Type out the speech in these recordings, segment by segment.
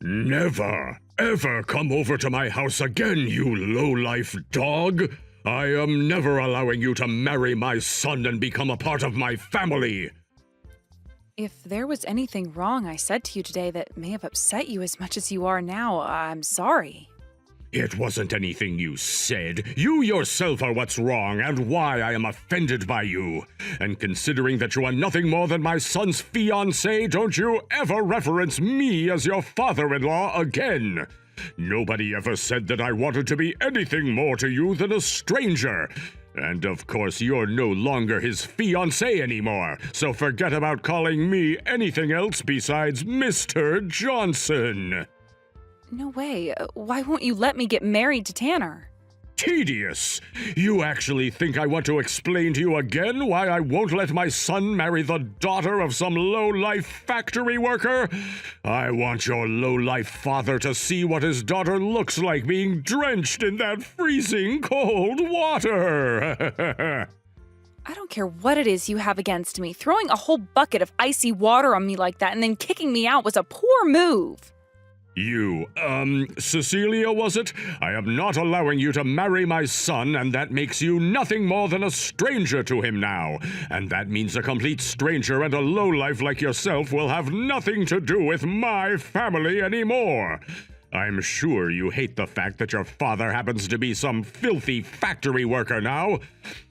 Never, ever come over to my house again, you low-life dog! I am never allowing you to marry my son and become a part of my family! If there was anything wrong I said to you today that may have upset you as much as you are now, I'm sorry. It wasn't anything you said. You yourself are what's wrong and why I am offended by you. And considering that you are nothing more than my son's fiancé, don't you ever reference me as your father-in-law again. Nobody ever said that I wanted to be anything more to you than a stranger. And of course, you're no longer his fiancé anymore, so forget about calling me anything else besides Mr. Johnson. No way. Why won't you let me get married to Tanner? Tedious! You actually think I want to explain to you again why I won't let my son marry the daughter of some low-life factory worker? I want your low-life father to see what his daughter looks like being drenched in that freezing cold water! I don't care what it is you have against me. Throwing a whole bucket of icy water on me like that and then kicking me out was a poor move. You, Cecilia, was it? I am not allowing you to marry my son, and that makes you nothing more than a stranger to him now. And that means a complete stranger and a lowlife like yourself will have nothing to do with my family anymore. I'm sure you hate the fact that your father happens to be some filthy factory worker now.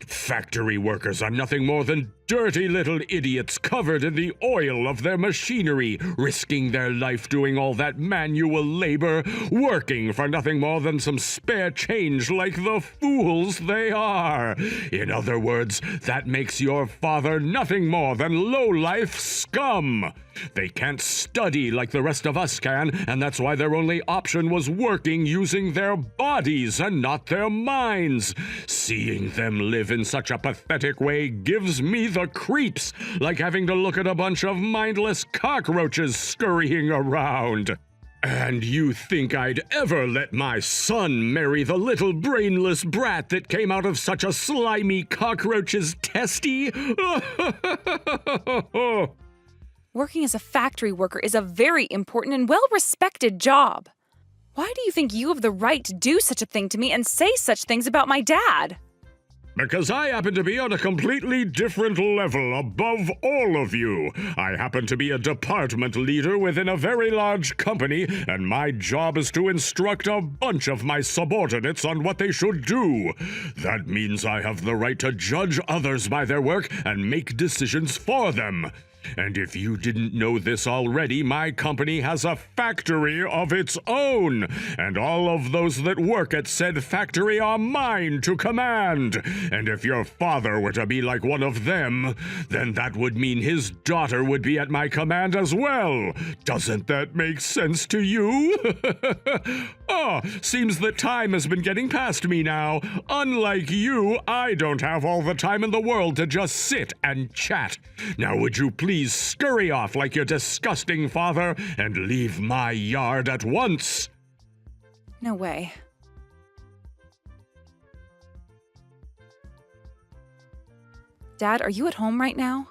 Factory workers are nothing more than dirty little idiots covered in the oil of their machinery, risking their life doing all that manual labor, working for nothing more than some spare change like the fools they are. In other words, that makes your father nothing more than low-life scum. They can't study like the rest of us can, and that's why their only option was working using their bodies and not their minds. Seeing them live in such a pathetic way gives me the creeps, like having to look at a bunch of mindless cockroaches scurrying around. And you think I'd ever let my son marry the little brainless brat that came out of such a slimy cockroach's testy? Working as a factory worker is a very important and well-respected job. Why do you think you have the right to do such a thing to me and say such things about my dad? Because I happen to be on a completely different level above all of you. I happen to be a department leader within a very large company, and my job is to instruct a bunch of my subordinates on what they should do. That means I have the right to judge others by their work and make decisions for them. And if you didn't know this already, my company has a factory of its own, and all of those that work at said factory are mine to command. And if your father were to be like one of them, then that would mean his daughter would be at my command as well. Doesn't that make sense to you? Seems that time has been getting past me now. Unlike you, I don't have all the time in the world to just sit and chat. Now would you please scurry off like your disgusting father and leave my yard at once? No way. Dad, are you at home right now?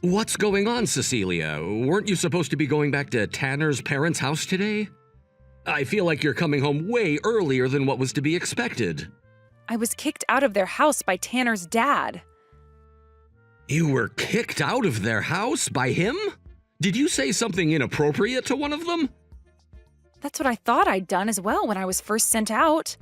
What's going on, Cecilia? Weren't you supposed to be going back to Tanner's parents' house today? I feel like you're coming home way earlier than what was to be expected. I was kicked out of their house by Tanner's dad. You were kicked out of their house by him? Did you say something inappropriate to one of them? That's what I thought I'd done as well when I was first sent out.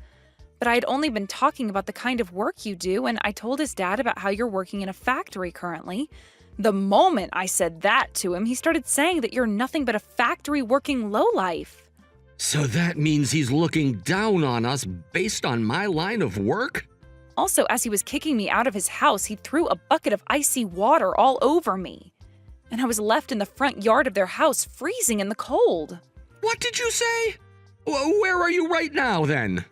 But I'd only been talking about the kind of work you do, and I told his dad about how you're working in a factory currently. The moment I said that to him, he started saying that you're nothing but a factory-working lowlife. So that means he's looking down on us based on my line of work? Also, as he was kicking me out of his house, he threw a bucket of icy water all over me. And I was left in the front yard of their house, freezing in the cold. What did you say? Where are you right now, then?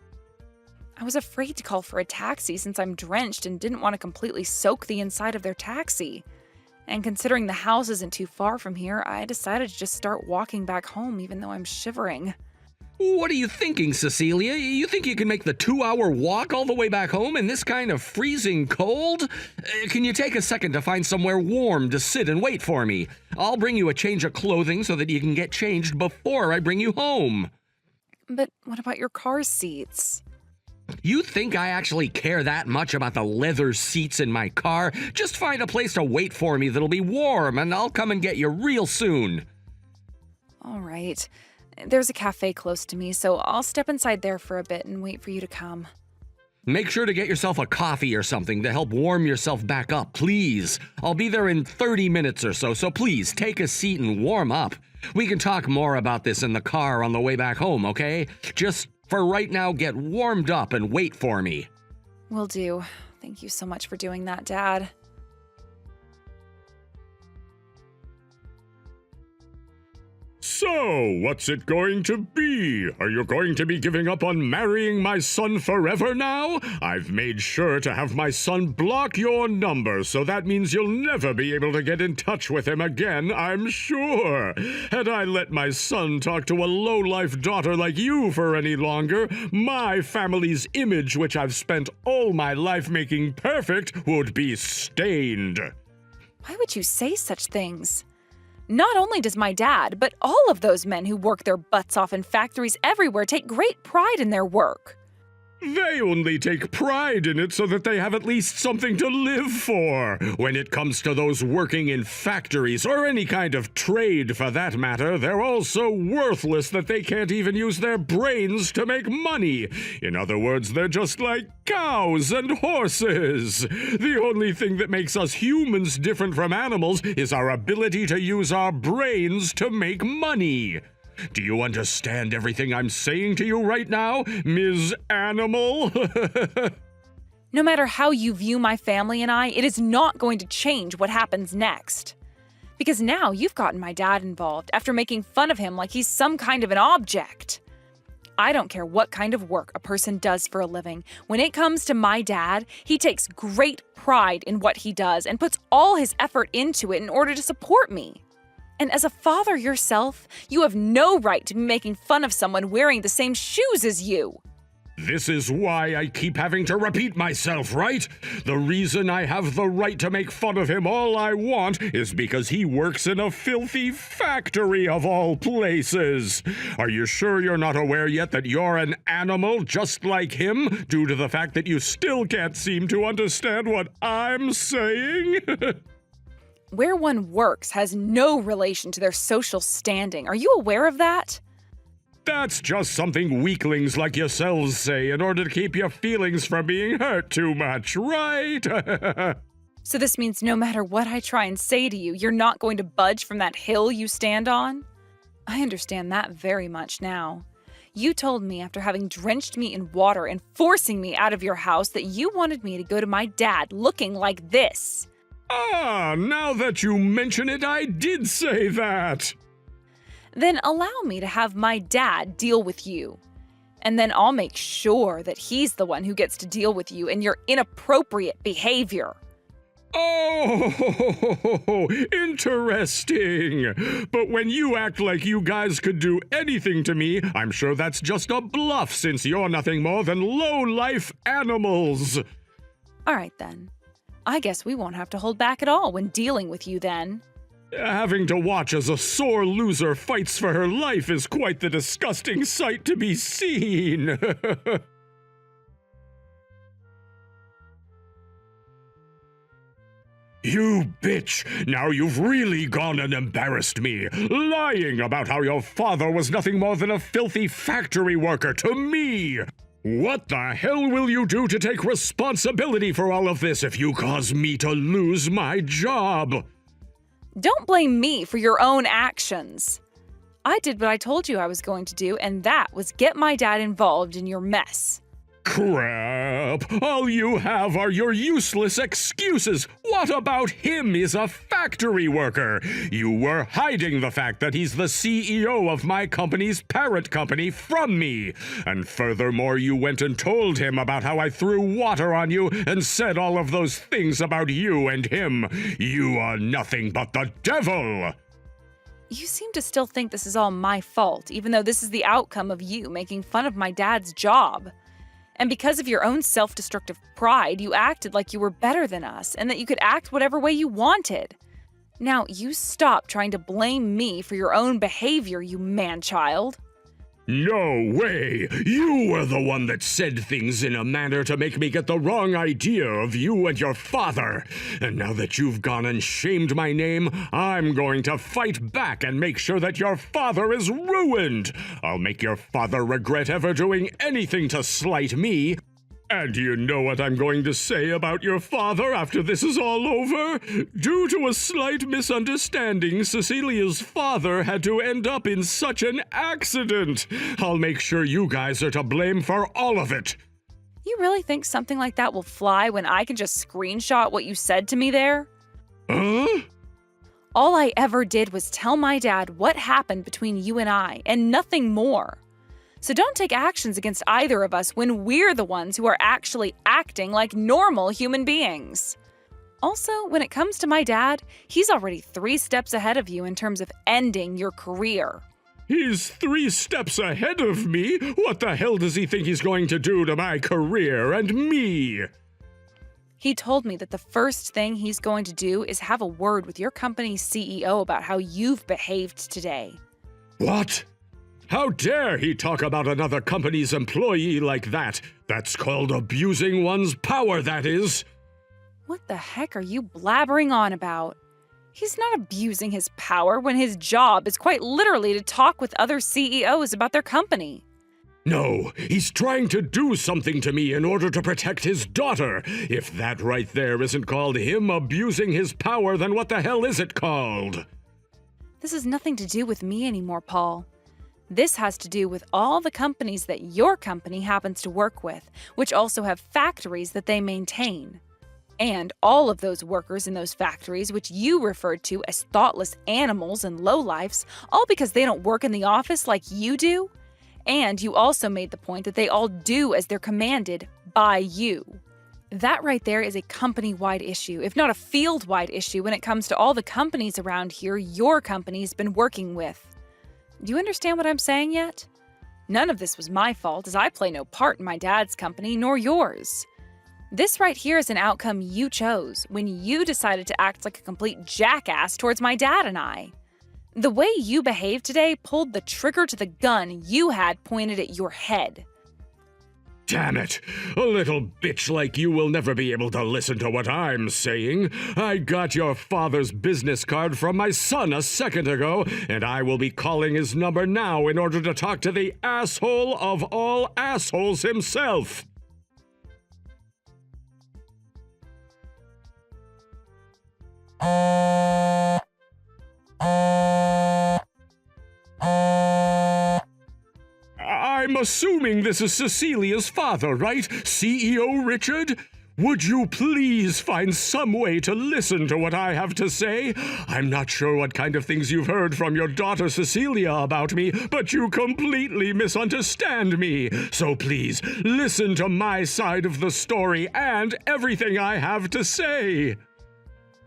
I was afraid to call for a taxi since I'm drenched and didn't want to completely soak the inside of their taxi. And considering the house isn't too far from here, I decided to just start walking back home even though I'm shivering. What are you thinking, Cecilia? You think you can make the 2-hour walk all the way back home in this kind of freezing cold? Can you take a second to find somewhere warm to sit and wait for me? I'll bring you a change of clothing so that you can get changed before I bring you home. But what about your car seats? You think I actually care that much about the leather seats in my car? Just find a place to wait for me that'll be warm, and I'll come and get you real soon. All right. There's a cafe close to me, so I'll step inside there for a bit and wait for you to come. Make sure to get yourself a coffee or something to help warm yourself back up, please. I'll be there in 30 minutes or so, so please take a seat and warm up. We can talk more about this in the car on the way back home, okay? Just for right now, get warmed up and wait for me. Will do. Thank you so much for doing that, Dad. So, what's it going to be? Are you going to be giving up on marrying my son forever now? I've made sure to have my son block your number, so that means you'll never be able to get in touch with him again, I'm sure. Had I let my son talk to a low-life daughter like you for any longer, my family's image, which I've spent all my life making perfect, would be stained. Why would you say such things? Not only does my dad, but all of those men who work their butts off in factories everywhere take great pride in their work. They only take pride in it so that they have at least something to live for. When it comes to those working in factories, or any kind of trade for that matter, they're all so worthless that they can't even use their brains to make money. In other words, they're just like cows and horses. The only thing that makes us humans different from animals is our ability to use our brains to make money. Do you understand everything I'm saying to you right now, Ms. Animal? No matter how you view my family and I, it is not going to change what happens next. Because now you've gotten my dad involved after making fun of him like he's some kind of an object. I don't care what kind of work a person does for a living. When it comes to my dad, he takes great pride in what he does and puts all his effort into it in order to support me. And as a father yourself, you have no right to be making fun of someone wearing the same shoes as you. This is why I keep having to repeat myself, right? The reason I have the right to make fun of him all I want is because he works in a filthy factory of all places. Are you sure you're not aware yet that you're an animal just like him, due to the fact that you still can't seem to understand what I'm saying? Where one works has no relation to their social standing. Are you aware of that? That's just something weaklings like yourselves say in order to keep your feelings from being hurt too much, right? So this means no matter what I try and say to you, you're not going to budge from that hill you stand on? I understand that very much now. You told me after having drenched me in water and forcing me out of your house that you wanted me to go to my dad looking like this. Ah, now that you mention it, I did say that. Then allow me to have my dad deal with you. And then I'll make sure that he's the one who gets to deal with you and your inappropriate behavior. Oh, interesting. But when you act like you guys could do anything to me, I'm sure that's just a bluff since you're nothing more than low-life animals. All right, then. I guess we won't have to hold back at all when dealing with you then. Having to watch as a sore loser fights for her life is quite the disgusting sight to be seen. You bitch! Now you've really gone and embarrassed me, lying about how your father was nothing more than a filthy factory worker to me! What the hell will you do to take responsibility for all of this if you cause me to lose my job? Don't blame me for your own actions. I did what I told you I was going to do, and that was get my dad involved in your mess. Crap! All you have are your useless excuses! What about him? He's a factory worker! You were hiding the fact that he's the CEO of my company's parent company from me! And furthermore, you went and told him about how I threw water on you and said all of those things about you and him! You are nothing but the devil! You seem to still think this is all my fault, even though this is the outcome of you making fun of my dad's job. And because of your own self-destructive pride, you acted like you were better than us and that you could act whatever way you wanted. Now, you stop trying to blame me for your own behavior, you man-child. No way! You were the one that said things in a manner to make me get the wrong idea of you and your father. And now that you've gone and shamed my name, I'm going to fight back and make sure that your father is ruined. I'll make your father regret ever doing anything to slight me. And do you know what I'm going to say about your father after this is all over? Due to a slight misunderstanding, Cecilia's father had to end up in such an accident. I'll make sure you guys are to blame for all of it. You really think something like that will fly when I can just screenshot what you said to me there? Huh? All I ever did was tell my dad what happened between you and I, and nothing more. So don't take actions against either of us when we're the ones who are actually acting like normal human beings. Also, when it comes to my dad, he's already 3 steps ahead of you in terms of ending your career. He's 3 steps ahead of me? What the hell does he think he's going to do to my career and me? He told me that the first thing he's going to do is have a word with your company's CEO about how you've behaved today. What? How dare he talk about another company's employee like that? That's called abusing one's power, that is. What the heck are you blabbering on about? He's not abusing his power when his job is quite literally to talk with other CEOs about their company. No, he's trying to do something to me in order to protect his daughter. If that right there isn't called him abusing his power, then what the hell is it called? This has nothing to do with me anymore, Paul. This has to do with all the companies that your company happens to work with, which also have factories that they maintain. And all of those workers in those factories, which you referred to as thoughtless animals and lowlifes, all because they don't work in the office like you do. And you also made the point that they all do as they're commanded by you. That right there is a company-wide issue, if not a field-wide issue when it comes to all the companies around here your company's been working with. Do you understand what I'm saying yet? None of this was my fault, as I play no part in my dad's company, nor yours. This right here is an outcome you chose when you decided to act like a complete jackass towards my dad and I. The way you behaved today pulled the trigger to the gun you had pointed at your head. Damn it! A little bitch like you will never be able to listen to what I'm saying. I got your father's business card from my son a second ago, and I will be calling his number now in order to talk to the asshole of all assholes himself. I'm assuming this is Cecilia's father, right? CEO Richard? Would you please find some way to listen to what I have to say? I'm not sure what kind of things you've heard from your daughter Cecilia about me, but you completely misunderstand me. So please, listen to my side of the story and everything I have to say.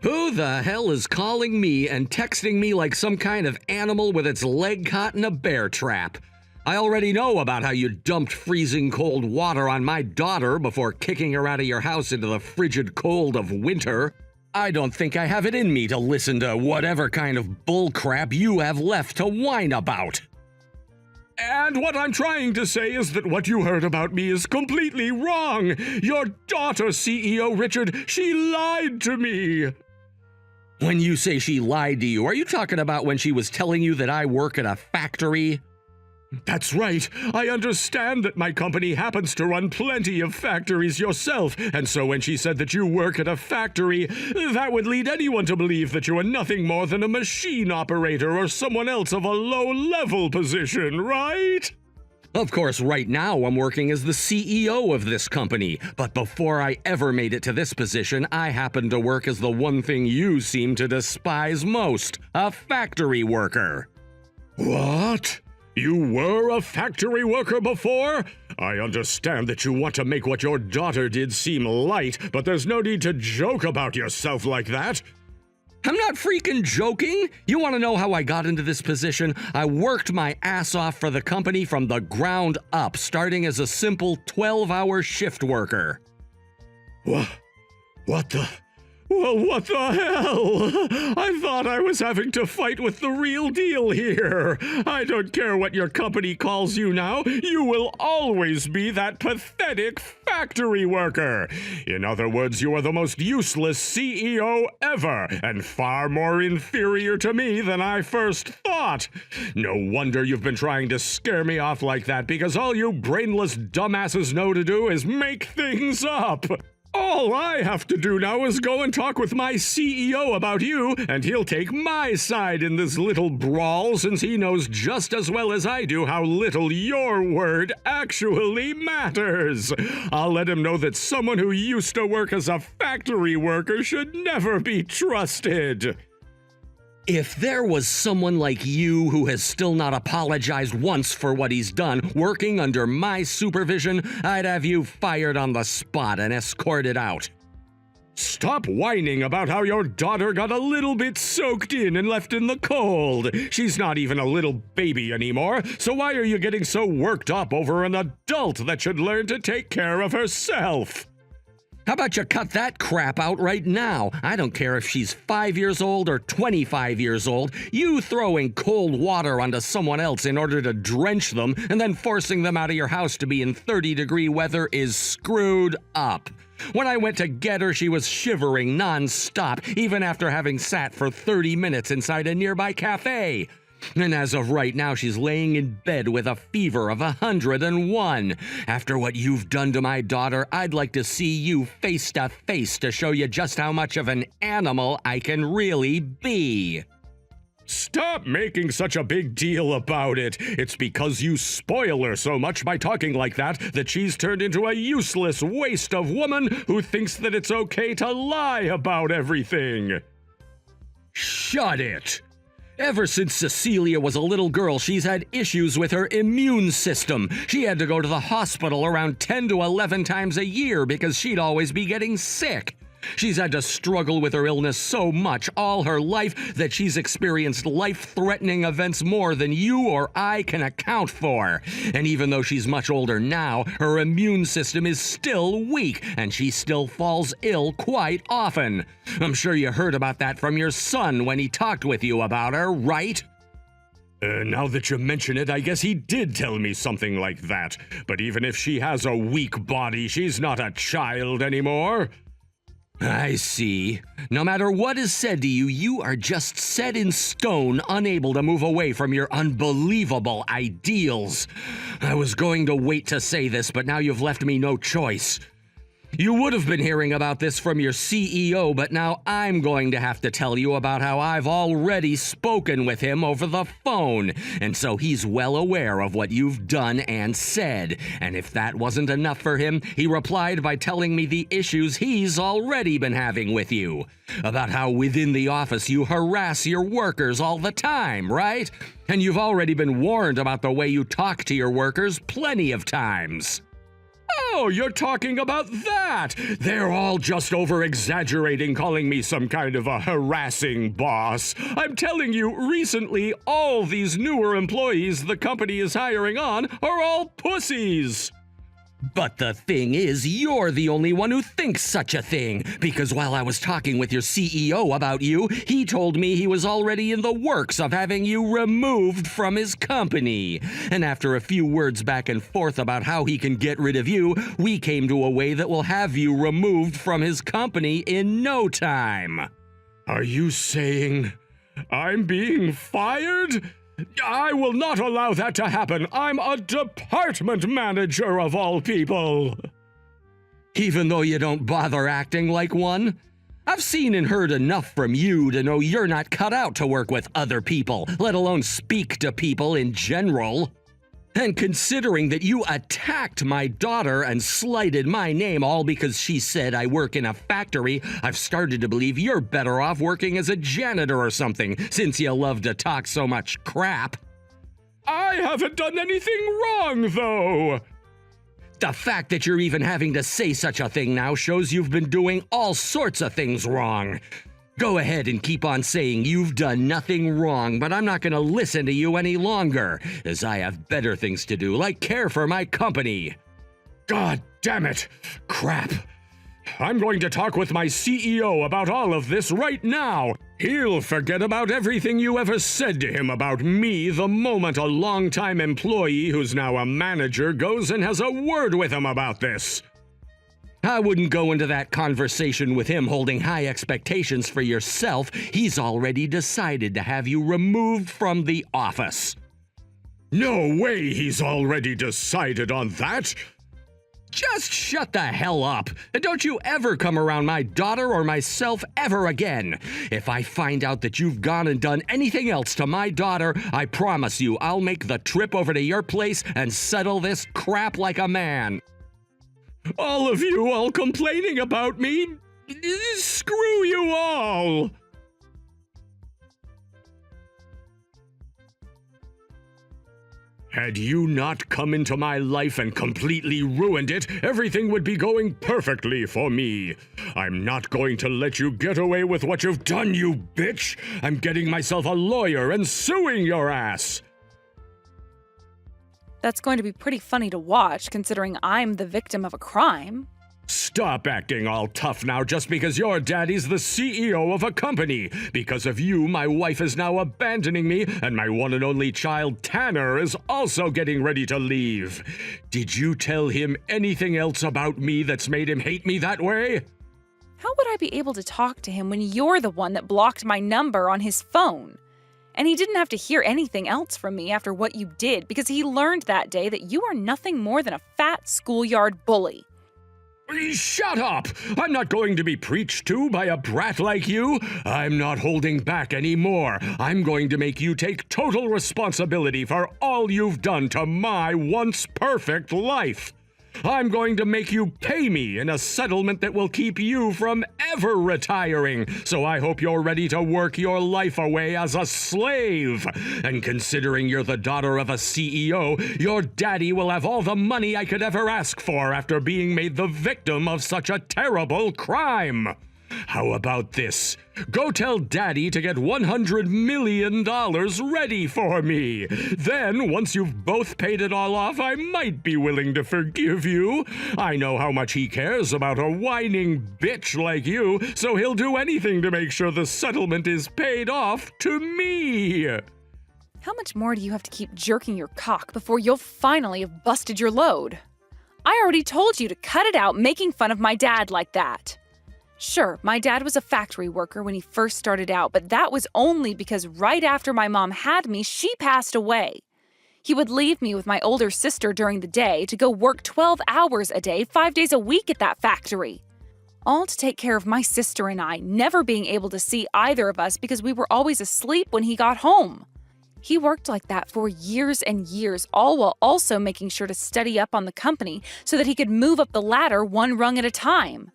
Who the hell is calling me and texting me like some kind of animal with its leg caught in a bear trap? I already know about how you dumped freezing cold water on my daughter before kicking her out of your house into the frigid cold of winter. I don't think I have it in me to listen to whatever kind of bullcrap you have left to whine about. And what I'm trying to say is that what you heard about me is completely wrong. Your daughter, CEO Richard, she lied to me. When you say she lied to you, are you talking about when she was telling you that I work at a factory? That's right. I understand that my company happens to run plenty of factories yourself, and so when she said that you work at a factory, that would lead anyone to believe that you are nothing more than a machine operator or someone else of a low-level position, right? Of course, right now I'm working as the CEO of this company, but before I ever made it to this position, I happened to work as the one thing you seem to despise most, a factory worker. What? You were a factory worker before? I understand that you want to make what your daughter did seem light, but there's no need to joke about yourself like that. I'm not freaking joking. You want to know how I got into this position? I worked my ass off for the company from the ground up, starting as a simple 12-hour shift worker. What the? Well, what the hell? I thought I was having to fight with the real deal here. I don't care what your company calls you now. You will always be that pathetic factory worker. In other words, you are the most useless CEO ever, and far more inferior to me than I first thought. No wonder you've been trying to scare me off like that, because all you brainless dumbasses know to do is make things up. All I have to do now is go and talk with my CEO about you, and he'll take my side in this little brawl, since he knows just as well as I do how little your word actually matters. I'll let him know that someone who used to work as a factory worker should never be trusted. If there was someone like you who has still not apologized once for what he's done, working under my supervision, I'd have you fired on the spot and escorted out. Stop whining about how your daughter got a little bit soaked in and left in the cold. She's not even a little baby anymore, so why are you getting so worked up over an adult that should learn to take care of herself? How about you cut that crap out right now? I don't care if she's 5 years old or 25 years old. You throwing cold water onto someone else in order to drench them and then forcing them out of your house to be in 30-degree weather is screwed up. When I went to get her, she was shivering non-stop, even after having sat for 30 minutes inside a nearby cafe. And as of right now, she's laying in bed with a fever of 101. After what you've done to my daughter, I'd like to see you face to face to show you just how much of an animal I can really be. Stop making such a big deal about it. It's because you spoil her so much by talking like that she's turned into a useless waste of woman who thinks that it's okay to lie about everything. Shut it! Ever since Cecilia was a little girl, she's had issues with her immune system. She had to go to the hospital around 10 to 11 times a year because she'd always be getting sick. She's had to struggle with her illness so much all her life that she's experienced life-threatening events more than you or I can account for. And even though she's much older now, her immune system is still weak, and she still falls ill quite often. I'm sure you heard about that from your son when he talked with you about her, right? Now that you mention it, I guess he did tell me something like that. But even if she has a weak body, she's not a child anymore. I see. No matter what is said to you, you are just set in stone, unable to move away from your unbelievable ideals. I was going to wait to say this, but now you've left me no choice. You would have been hearing about this from your CEO, but now I'm going to have to tell you about how I've already spoken with him over the phone, and so he's well aware of what you've done and said. And if that wasn't enough for him, he replied by telling me the issues he's already been having with you. About how within the office you harass your workers all the time, right? And you've already been warned about the way you talk to your workers plenty of times. Oh, you're talking about that! They're all just over-exaggerating, calling me some kind of a harassing boss. I'm telling you, recently, all these newer employees the company is hiring on are all pussies. But the thing is, you're the only one who thinks such a thing, because while I was talking with your CEO about you, he told me he was already in the works of having you removed from his company. And after a few words back and forth about how he can get rid of you, we came to a way that will have you removed from his company in no time. Are you saying I'm being fired? I will not allow that to happen. I'm a department manager of all people. Even though you don't bother acting like one? I've seen and heard enough from you to know you're not cut out to work with other people, let alone speak to people in general. And considering that you attacked my daughter and slighted my name all because she said I work in a factory, I've started to believe you're better off working as a janitor or something, since you love to talk so much crap. I haven't done anything wrong, though. The fact that you're even having to say such a thing now shows you've been doing all sorts of things wrong. Go ahead and keep on saying you've done nothing wrong, but I'm not going to listen to you any longer, as I have better things to do, like care for my company. God damn it! Crap! I'm going to talk with my CEO about all of this right now. He'll forget about everything you ever said to him about me the moment a longtime employee who's now a manager goes and has a word with him about this. I wouldn't go into that conversation with him holding high expectations for yourself. He's already decided to have you removed from the office. No way he's already decided on that! Just shut the hell up, and don't you ever come around my daughter or myself ever again. If I find out that you've gone and done anything else to my daughter, I promise you I'll make the trip over to your place and settle this crap like a man. All of you all complaining about me? Screw you all! Had you not come into my life and completely ruined it, everything would be going perfectly for me. I'm not going to let you get away with what you've done, you bitch! I'm getting myself a lawyer and suing your ass! That's going to be pretty funny to watch, considering I'm the victim of a crime. Stop acting all tough now just because your daddy's the CEO of a company. Because of you, my wife is now abandoning me, and my one and only child, Tanner, is also getting ready to leave. Did you tell him anything else about me that's made him hate me that way? How would I be able to talk to him when you're the one that blocked my number on his phone? And he didn't have to hear anything else from me after what you did, because he learned that day that you are nothing more than a fat schoolyard bully. Shut up! I'm not going to be preached to by a brat like you. I'm not holding back anymore. I'm going to make you take total responsibility for all you've done to my once perfect life. I'm going to make you pay me in a settlement that will keep you from ever retiring, so I hope you're ready to work your life away as a slave. And considering you're the daughter of a CEO, your daddy will have all the money I could ever ask for after being made the victim of such a terrible crime. How about this? Go tell Daddy to get $100 million ready for me. Then, once you've both paid it all off, I might be willing to forgive you. I know how much he cares about a whining bitch like you, so he'll do anything to make sure the settlement is paid off to me. How much more do you have to keep jerking your cock before you'll finally have busted your load? I already told you to cut it out making fun of my dad like that. Sure, my dad was a factory worker when he first started out, but that was only because right after my mom had me, she passed away. He would leave me with my older sister during the day to go work 12 hours a day, 5 days a week at that factory. All to take care of my sister and I, never being able to see either of us because we were always asleep when he got home. He worked like that for years and years, all while also making sure to study up on the company so that he could move up the ladder one rung at a time.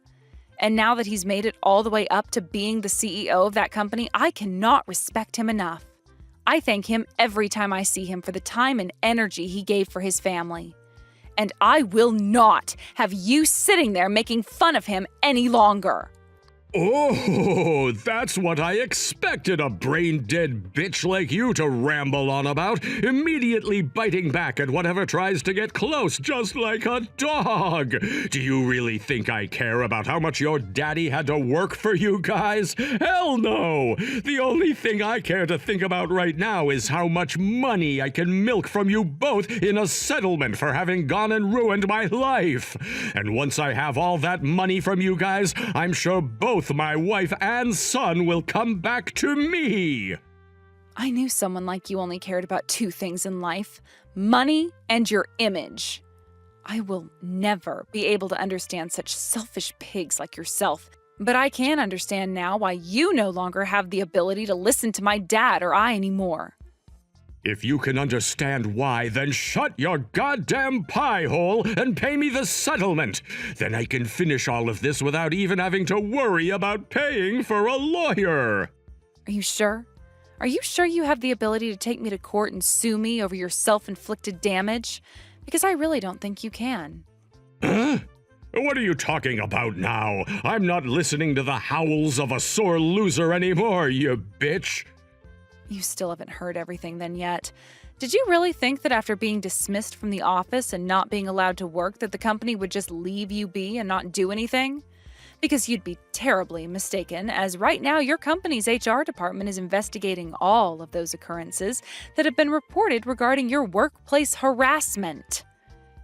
And now that he's made it all the way up to being the CEO of that company, I cannot respect him enough. I thank him every time I see him for the time and energy he gave for his family. And I will not have you sitting there making fun of him any longer. Oh, that's what I expected a brain-dead bitch like you to ramble on about, immediately biting back at whatever tries to get close, just like a dog. Do you really think I care about how much your daddy had to work for you guys? Hell no! The only thing I care to think about right now is how much money I can milk from you both in a settlement for having gone and ruined my life. And once I have all that money from you guys, I'm sure both my wife and son will come back to me. I knew someone like you only cared about two things in life: money and your image. I will never be able to understand such selfish pigs like yourself, but I can understand now why you no longer have the ability to listen to my dad or I anymore. If you can understand why, then shut your goddamn pie hole and pay me the settlement. Then I can finish all of this without even having to worry about paying for a lawyer. Are you sure? Are you sure you have the ability to take me to court and sue me over your self-inflicted damage? Because I really don't think you can. Huh? What are you talking about now? I'm not listening to the howls of a sore loser anymore, you bitch. You still haven't heard everything then yet. Did you really think that after being dismissed from the office and not being allowed to work that the company would just leave you be and not do anything? Because you'd be terribly mistaken, as right now your company's HR department is investigating all of those occurrences that have been reported regarding your workplace harassment.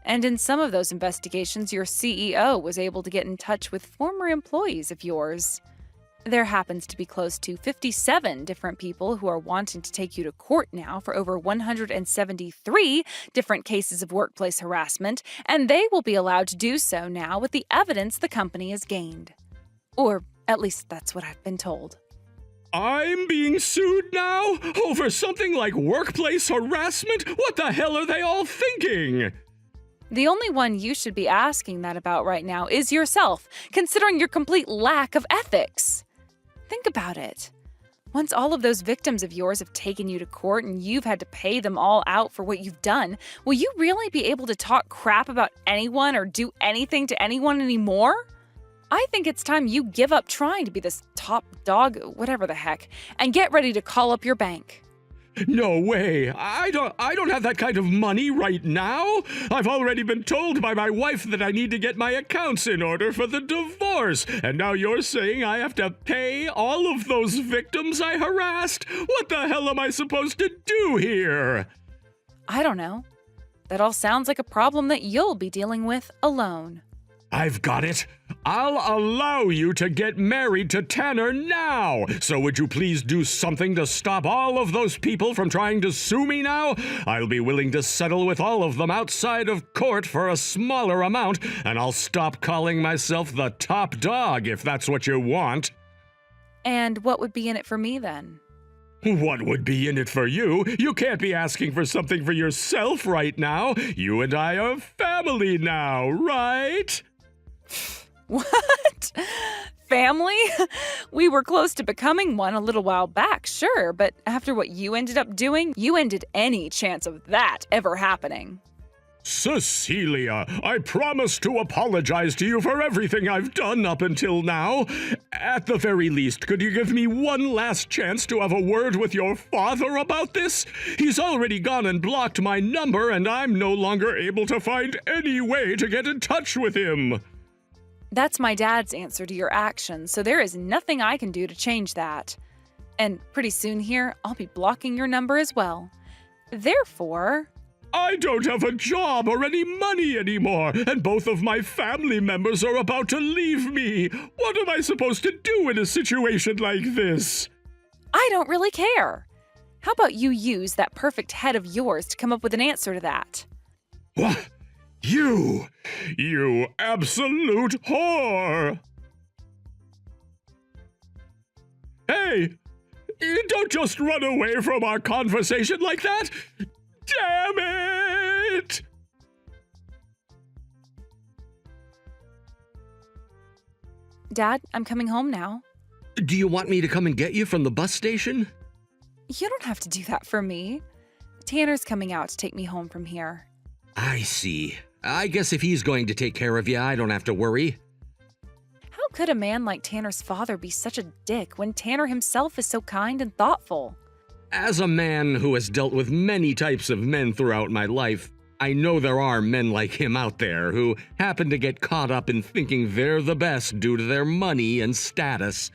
And in some of those investigations, your CEO was able to get in touch with former employees of yours. There happens to be close to 57 different people who are wanting to take you to court now for over 173 different cases of workplace harassment, and they will be allowed to do so now with the evidence the company has gained. Or at least that's what I've been told. I'm being sued now? Over something like workplace harassment? What the hell are they all thinking? The only one you should be asking that about right now is yourself, considering your complete lack of ethics. Think about it. Once all of those victims of yours have taken you to court and you've had to pay them all out for what you've done, will you really be able to talk crap about anyone or do anything to anyone anymore? I think it's time you give up trying to be this top dog, whatever the heck, and get ready to call up your bank. No way. I don't have that kind of money right now. I've already been told by my wife that I need to get my accounts in order for the divorce. And now you're saying I have to pay all of those victims I harassed? What the hell am I supposed to do here? I don't know. That all sounds like a problem that you'll be dealing with alone. I've got it. I'll allow you to get married to Tanner now. So would you please do something to stop all of those people from trying to sue me now? I'll be willing to settle with all of them outside of court for a smaller amount, and I'll stop calling myself the top dog if that's what you want. And what would be in it for me then? What would be in it for you? You can't be asking for something for yourself right now. You and I are family now, right? What? Family? We were close to becoming one a little while back, sure, but after what you ended up doing, you ended any chance of that ever happening. Cecilia, I promise to apologize to you for everything I've done up until now. At the very least, could you give me one last chance to have a word with your father about this? He's already gone and blocked my number, and I'm no longer able to find any way to get in touch with him. That's my dad's answer to your actions, so there is nothing I can do to change that. And pretty soon here, I'll be blocking your number as well. Therefore, I don't have a job or any money anymore, and both of my family members are about to leave me. What am I supposed to do in a situation like this? I don't really care. How about you use that perfect head of yours to come up with an answer to that? What? You absolute whore! Hey, don't just run away from our conversation like that! Damn it! Dad, I'm coming home now. Do you want me to come and get you from the bus station? You don't have to do that for me. Tanner's coming out to take me home from here. I see. I guess if he's going to take care of you, I don't have to worry. How could a man like Tanner's father be such a dick when Tanner himself is so kind and thoughtful? As a man who has dealt with many types of men throughout my life, I know there are men like him out there who happen to get caught up in thinking they're the best due to their money and status,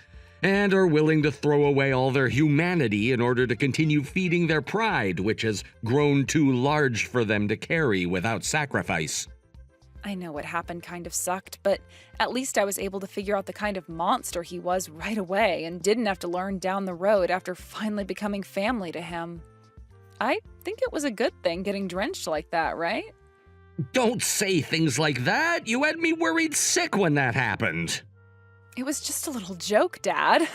and are willing to throw away all their humanity in order to continue feeding their pride, which has grown too large for them to carry without sacrifice. I know what happened kind of sucked, but at least I was able to figure out the kind of monster he was right away and didn't have to learn down the road after finally becoming family to him. I think it was a good thing getting drenched like that, right? Don't say things like that! You had me worried sick when that happened! It was just a little joke, Dad.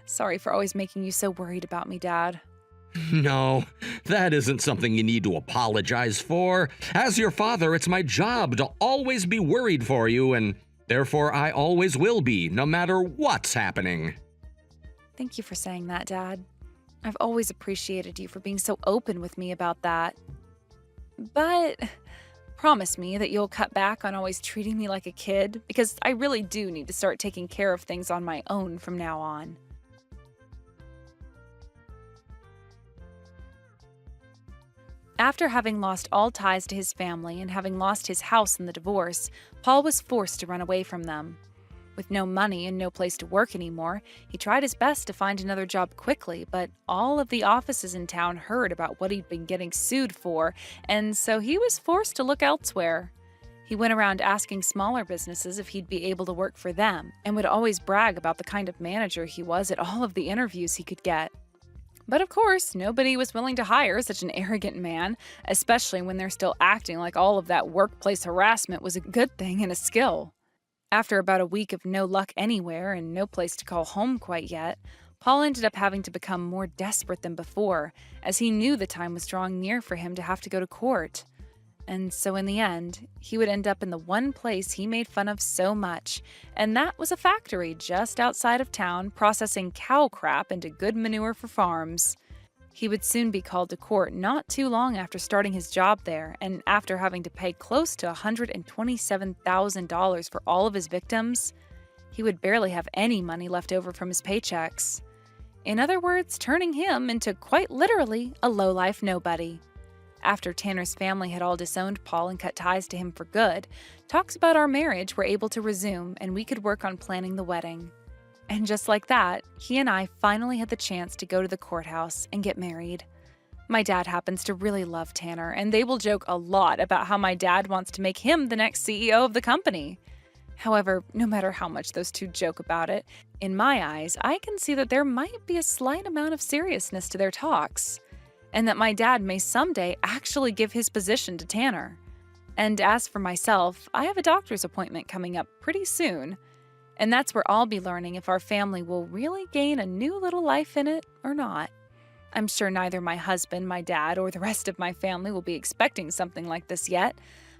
Sorry for always making you so worried about me, Dad. No, that isn't something you need to apologize for. As your father, it's my job to always be worried for you, and therefore I always will be, no matter what's happening. Thank you for saying that, Dad. I've always appreciated you for being so open with me about that. But Promise me that you'll cut back on always treating me like a kid, because I really do need to start taking care of things on my own from now on. After having lost all ties to his family and having lost his house in the divorce, Paul was forced to run away from them. With no money and no place to work anymore, he tried his best to find another job quickly, but all of the offices in town heard about what he'd been getting sued for, and so he was forced to look elsewhere. He went around asking smaller businesses if he'd be able to work for them, and would always brag about the kind of manager he was at all of the interviews he could get. But of course, nobody was willing to hire such an arrogant man, especially when they're still acting like all of that workplace harassment was a good thing and a skill. After about a week of no luck anywhere and no place to call home quite yet, Paul ended up having to become more desperate than before, as he knew the time was drawing near for him to have to go to court. And so in the end, he would end up in the one place he made fun of so much, and that was a factory just outside of town processing cow crap into good manure for farms. He would soon be called to court not too long after starting his job there, and after having to pay close to $127,000 for all of his victims, he would barely have any money left over from his paychecks. In other words, turning him into quite literally a low-life nobody. After Tanner's family had all disowned Paul and cut ties to him for good, talks about our marriage were able to resume and we could work on planning the wedding. And just like that, he and I finally had the chance to go to the courthouse and get married. My dad happens to really love Tanner, and they will joke a lot about how my dad wants to make him the next CEO of the company. However, no matter how much those two joke about it, in my eyes, I can see that there might be a slight amount of seriousness to their talks, and that my dad may someday actually give his position to Tanner. And as for myself, I have a doctor's appointment coming up pretty soon. And that's where I'll be learning if our family will really gain a new little life in it or not. I'm sure neither my husband, my dad, or the rest of my family will be expecting something like this yet.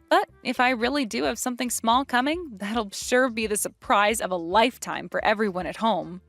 But if I really do have something small coming, that'll sure be the surprise of a lifetime for everyone at home.